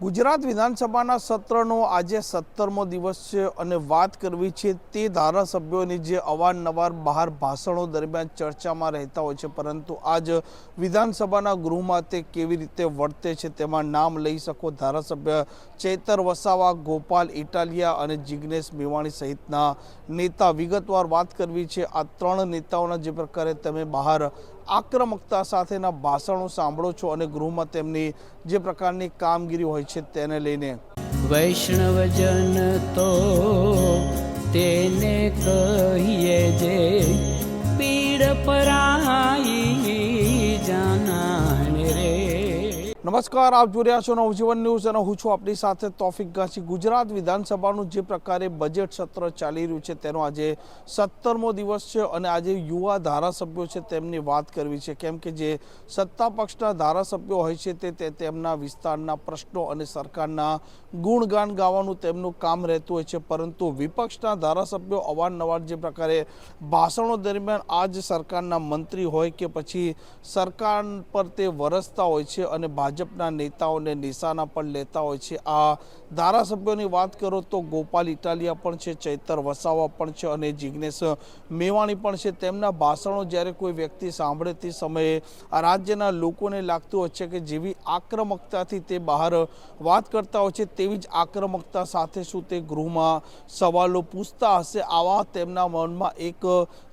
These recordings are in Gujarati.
ગુજરાત વિધાનસભાના સત્રનો આજે 17મો દિવસ છે અને વાત કરવી છે તે ધારાસભ્યોની જે અવારનવાર બહાર ભાષણો દરમિયાન ચર્ચામાં રહેતા હોય છે, પરંતુ આજ વિધાનસભાના ગૃહમાં તે કેવી રીતે વર્તે છે તેમાં નામ લઈ શકો ધારાસભ્ય ચૈતર વસાવા, ગોપાલ ઇટાલિયા અને જિગ્નેશ મેવાણી સહિતના નેતા. વિગતવાર વાત કરવી છે આ ત્રણ નેતાઓના જે પ્રકારે તમે બહાર આક્રમકતા સાથેના ભાષણો સાંભળો છો અને ગૃહમાં તેમની જે પ્રકારની કામગીરી હોય છે તેને લઈને. વૈષ્ણવજન તો તેને કહીએ જે પીડ પરાઈ જાનાને રે. નમસ્કાર, આપ જોઈ રહ્યા છો નવજીવન ન્યૂઝ અને હું છું આપણી સાથે તોફિક ગાંચી. ગુજરાત વિધાનસભાનું જે પ્રકારે બજેટ સત્ર ચાલી રહ્યું છે તેનો આજે 17મો દિવસ છે અને આજે યુવા ધારાસભ્યો છે તેમની વાત કરવી છે, કેમ કે જે સત્તા પક્ષના ધારાસભ્યો હોય છે તે તેમના વિસ્તારના પ્રશ્નો અને સરકારના ગુણગાન ગાવાનું તેમનું કામ રહેતું હોય છે, પરંતુ વિપક્ષના ધારાસભ્યો અવારનવાર જે પ્રકારે ભાષણો દરમિયાન આજ સરકારના મંત્રી હોય કે પછી સરકાર પર તે વરસતા હોય છે અને ભાજપના નેતાઓને નિશાના પર લેતા હોય છે. આ ધારાસભ્યોની વાત કરો તો ગોપાલ ઇટાલિયા પણ છે, ચૈતર વસાવા પણ છે અને જિગ્નેશ મેવાણી પણ છે. તેમના ભાષણો જ્યારે કોઈ વ્યક્તિ સાંભળે તે સમયે આ રાજ્યના લોકોને લાગતું હોય છે કે જેવી આક્રમકતાથી તે બહાર વાત કરતા હોય છે તેવી જ આક્રમકતા સાથે શું તે ગૃહમાં સવાલો પૂછતા હશે, આવા તેમના મનમાં એક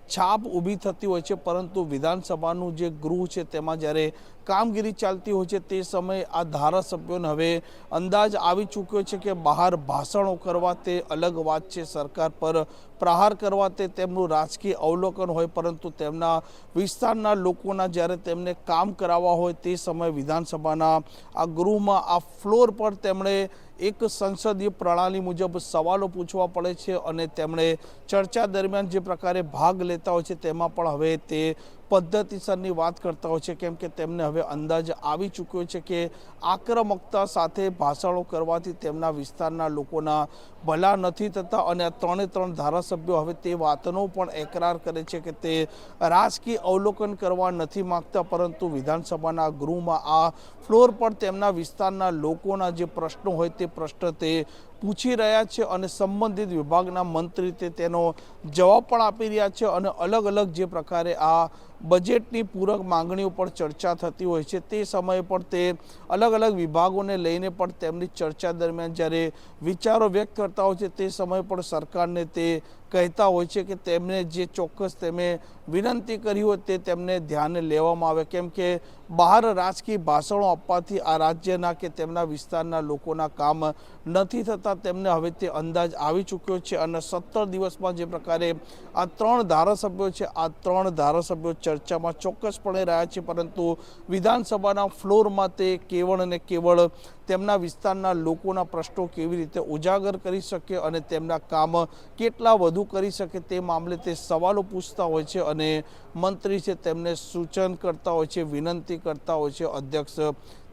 છાપ ઊભી થતી હોય છે. પરંતુ વિધાનસભાનું જે ગૃહ છે તેમાં જ્યારે કામગીરી ચાલતી હોય છે તે સમયે આ ધારાસભ્યોને હવે અંદાજ આવી ચૂક્યો છે કે બહાર ભાષણો કરવા તે અલગ વાત છે, સરકાર પર પ્રહાર કરવા તે તેમનું રાજકીય અવલોકન હોય, પરંતુ તેમના વિસ્તારના લોકોના જ્યારે તેમને કામ કરાવવા હોય તે સમયે વિધાનસભાના આ ગૃહમાં આ ફ્લોર પર તેમણે એક સંસદીય પ્રણાલી મુજબ સવાલો પૂછવા પડે છે અને તેમણે ચર્ચા દરમિયાન જે પ્રકારે ભાગ લેતા હોય છે તેમાં પણ હવે તે પદ્ધતિસરની વાત કરતા હોય છે, કેમ કે તેમને હવે અંદાજ આવી ચૂક્યો છે કે આક્રમકતા સાથે ભાષણો કરવાથી તેમના વિસ્તારના લોકોના ભલા નથી થતા અને આ ત્રણે ત્રણ ધારાસભ્યો હવે તે વાતનો પણ એકરાર કરે છે કે તે રાજકીય અવલોકન કરવા નથી માગતા, પરંતુ વિધાનસભાના ગૃહમાં આ ફ્લોર પર તેમના વિસ્તારના લોકોના જે પ્રશ્નો હોય તે પ્રશ્ન તે પૂછી રહ્યા છે અને સંબંધિત વિભાગના મંત્રી તેનો જવાબ પણ આપી રહ્યા છે અને અલગ અલગ જે પ્રકારે આ બજેટની પૂરક માંગણીઓ પર ચર્ચા થતી હોય છે તે સમયે પણ તે અલગ અલગ વિભાગોને લઈને પણ તેમની ચર્ચા દરમિયાન જ્યારે વિચારો વ્યક્ત કરતા હોય છે તે સમયે પણ સરકારને તે કહેતા હોય છે કે તેમને જે ચોક્કસ તેમે વિનંતી કરી હોય તે તેમને ધ્યાને લેવામાં આવે, કેમ કે બહાર રાજકીય ભાષણો આપવાથી આ રાજ્યના કે તેમના વિસ્તારના લોકોના કામ નથી થતા. તેમને હવે તે અંદાજ આવી ચૂક્યો છે અને 17 દિવસમાં જે પ્રકારે આ ત્રણ ધારાસભ્યો છે આ ત્રણ ધારાસભ્યો ચર્ચામાં ચોક્કસપણે રહ્યા છે, પરંતુ વિધાનસભાના ફ્લોરમાં તે કેવળ અને કેવળ તેમના વિસ્તારના લોકોના પ્રશ્નો કેવી રીતે ઉજાગર કરી શકે અને તેમના કામ કેટલા વધુ કરી શકે તે મામલે તે સવાલો પૂછતા હોય છે અને મંત્રી છે તેમને સૂચન કરતા હોય છે, વિનંતી કરતા હોય છે અધ્યક્ષ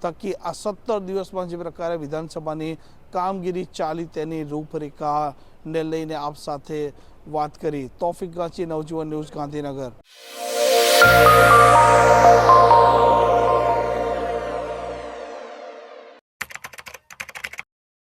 થકી. આ 17 દિવસમાં જે પ્રકારે વિધાનસભાની કામગીરી ચાલી તેની રૂપરેખાને લઈને આપ સાથે વાત કરી. તોફિક ગાંચી, નવજીવન ન્યૂઝ, ગાંધીનગર.